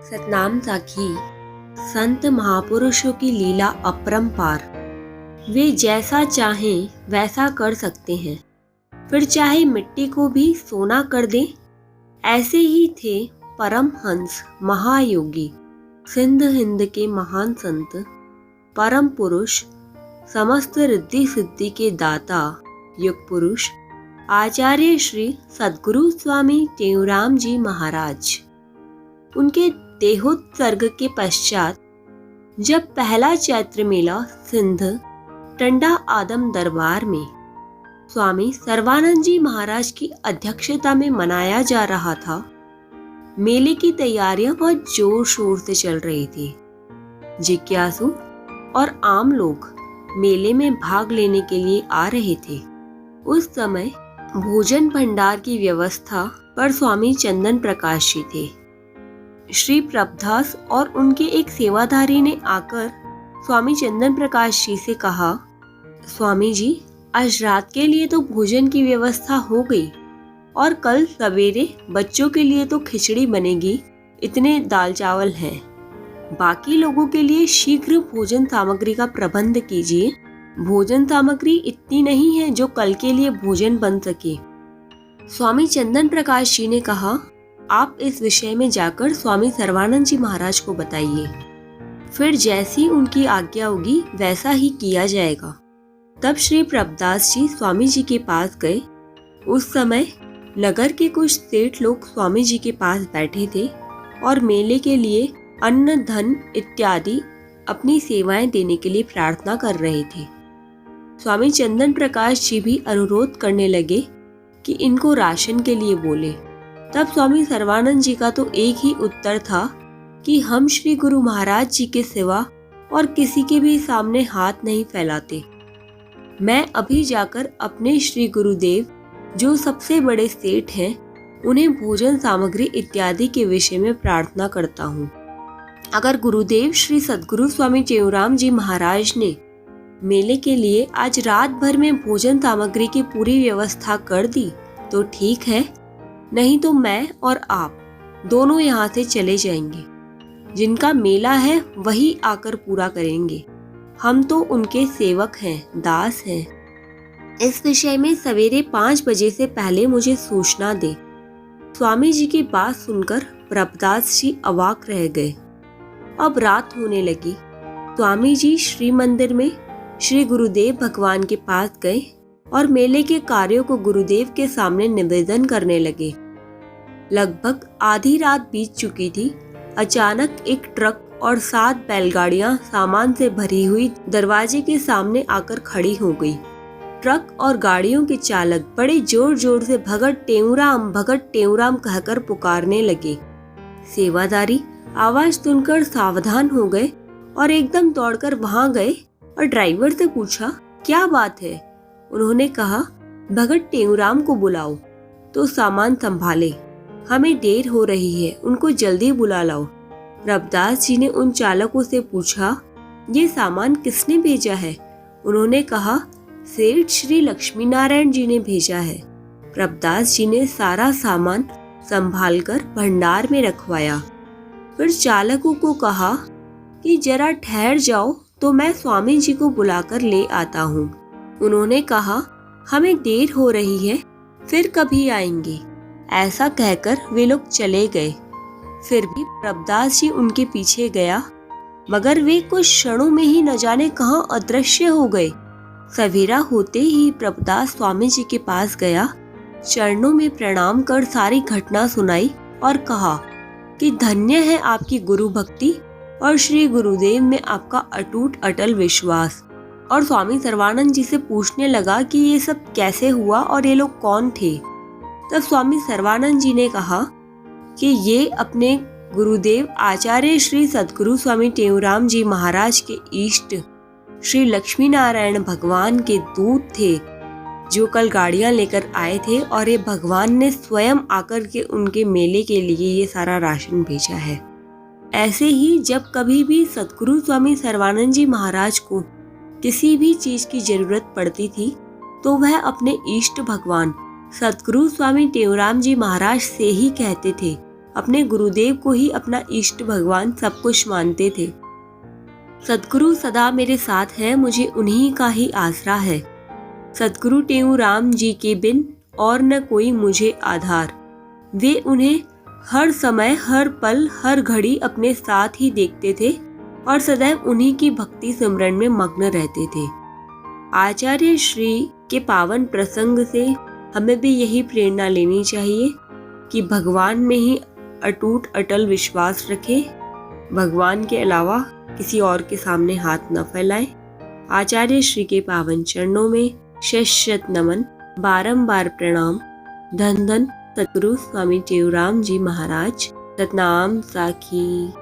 सतनाम साखी। संत महापुरुषों की लीला अपरंपार। वे जैसा चाहें वैसा कर सकते हैं, फिर चाहे मिट्टी को भी सोना कर दें। ऐसे ही थे परमहंस महायोगी, सिंध हिंद के महान संत, परम पुरुष, समस्त रिद्धि सिद्धि के दाता, युग पुरुष, आचार्य श्री सद्गुरु स्वामी टेऊराम जी महाराज। उनके देहोत्सर्ग के पश्चात जब पहला चैत्र मेला सिंध टंडा आदम दरबार में स्वामी सर्वानंद जी महाराज की अध्यक्षता में मनाया जा रहा था, मेले की तैयारियां बहुत जोर शोर से चल रही थी। जिज्ञासु और आम लोग मेले में भाग लेने के लिए आ रहे थे। उस समय भोजन भंडार की व्यवस्था पर स्वामी चंदन प्रकाश जी थे। श्री प्रभदास और उनके एक सेवाधारी ने आकर स्वामी चंदन प्रकाश जी से कहा, स्वामी जी, आज रात के लिए तो भोजन की व्यवस्था हो गई और कल सवेरे बच्चों के लिए तो खिचड़ी बनेगी, इतने दाल चावल हैं। बाकी लोगों के लिए शीघ्र भोजन सामग्री का प्रबंध कीजिए। भोजन सामग्री इतनी नहीं है जो कल के लिए भोजन बन सके। स्वामी चंदन प्रकाश जी ने कहा, आप इस विषय में जाकर स्वामी सर्वानंद जी महाराज को बताइए, फिर जैसी उनकी आज्ञा होगी वैसा ही किया जाएगा। तब श्री प्रभदास जी स्वामी जी के पास गए। उस समय नगर के कुछ सेठ लोग स्वामी जी के पास बैठे थे और मेले के लिए अन्न धन इत्यादि अपनी सेवाएं देने के लिए प्रार्थना कर रहे थे। स्वामी चंदन प्रकाश जी भी अनुरोध करने लगे कि इनको राशन के लिए बोले। तब स्वामी सर्वानंद जी का तो एक ही उत्तर था कि हम श्री गुरु महाराज जी के सिवा और किसी के भी सामने हाथ नहीं फैलाते। मैं अभी जाकर अपने श्री गुरुदेव, जो सबसे बड़े सेठ हैं, उन्हें भोजन सामग्री इत्यादि के विषय में प्रार्थना करता हूँ। अगर गुरुदेव श्री सद्गुरु स्वामी टेऊराम जी महाराज ने मेले के लिए आज रात भर में भोजन सामग्री की पूरी व्यवस्था कर दी तो ठीक है, नहीं तो मैं और आप दोनों यहाँ से चले जाएंगे। जिनका मेला है वही आकर पूरा करेंगे। हम तो उनके सेवक हैं, दास हैं। इस विषय में सवेरे 5 बजे से पहले मुझे सूचना दे। स्वामी जी की बात सुनकर प्रभदास जी अवाक रह गए। अब रात होने लगी। स्वामी जी श्री मंदिर में श्री गुरुदेव भगवान के पास गए और मेले के कार्यों को गुरुदेव के सामने निवेदन करने लगे। लगभग आधी रात बीत चुकी थी। अचानक एक ट्रक और 7 बैलगाड़ियां सामान से भरी हुई दरवाजे के सामने आकर खड़ी हो गई। ट्रक और गाड़ियों के चालक बड़े जोर जोर से भगत टेऊराम कहकर पुकारने लगे। सेवादारी आवाज सुनकर सावधान हो गए और एकदम दौड़कर वहां गए और ड्राइवर से पूछा, क्या बात है? उन्होंने कहा, भगत टेऊराम को बुलाओ तो सामान संभाले, हमें देर हो रही है, उनको जल्दी बुला लाओ। प्रभदास जी ने उन चालकों से पूछा, ये सामान किसने भेजा है? उन्होंने कहा, सेठ श्री लक्ष्मी नारायण जी ने भेजा है। प्रभदास जी ने सारा सामान संभालकर भंडार में रखवाया। फिर चालकों को कहा कि जरा ठहर जाओ तो मैं स्वामी जी को बुलाकर ले आता हूँ। उन्होंने कहा, हमें देर हो रही है, फिर कभी आएंगे। ऐसा कहकर वे लोग चले गए। फिर भी प्रभदास जी उनके पीछे गया, मगर वे कुछ क्षणों में ही न जाने कहाँ अदृश्य हो गए। सवेरा होते ही प्रभदास स्वामी जी के पास गया, चरणों में प्रणाम कर सारी घटना सुनाई और कहा कि धन्य है आपकी गुरु भक्ति और श्री गुरुदेव में आपका अटूट अटल विश्वास। और स्वामी सर्वानंद जी से पूछने लगा कि ये सब कैसे हुआ और ये लोग कौन थे। तब स्वामी सर्वानंद जी ने कहा कि ये अपने गुरुदेव आचार्य श्री सद्गुरु स्वामी टेऊराम जी महाराज के इष्ट श्री लक्ष्मी नारायण भगवान के दूत थे, जो कल गाड़ियां लेकर आए थे और ये भगवान ने स्वयं आकर के उनके मेले के लिए ये सारा राशन भेजा है। ऐसे ही जब कभी भी सद्गुरु स्वामी सर्वानंद जी महाराज को किसी भी चीज की जरूरत पड़ती थी तो वह अपने इष्ट भगवान सद्गुरु स्वामी टेऊराम जी महाराज से ही कहते थे अपने गुरुदेव को ही अपना इष्ट भगवान सब कुछ मानते थे। सदगुरु सदा मेरे साथ है, मुझे उन्हीं का ही आसरा है। सदगुरु टेऊराम जी के बिन और न कोई मुझे आधार। वे उन्हें हर समय, हर पल, हर घड़ी अपने साथ ही देखते थे और सदैव उन्हीं की भक्ति सिमरन में मग्न रहते थे। आचार्य श्री के पावन प्रसंग से हमें भी यही प्रेरणा लेनी चाहिए कि भगवान में ही अटूट अटल विश्वास रखें, भगवान के अलावा किसी और के सामने हाथ न फैलाएं। आचार्य श्री के पावन चरणों में शत शत नमन, बारंबार प्रणाम। धन धन सतगुरु स्वामी टेऊराम जी महाराज। सतनाम साखी।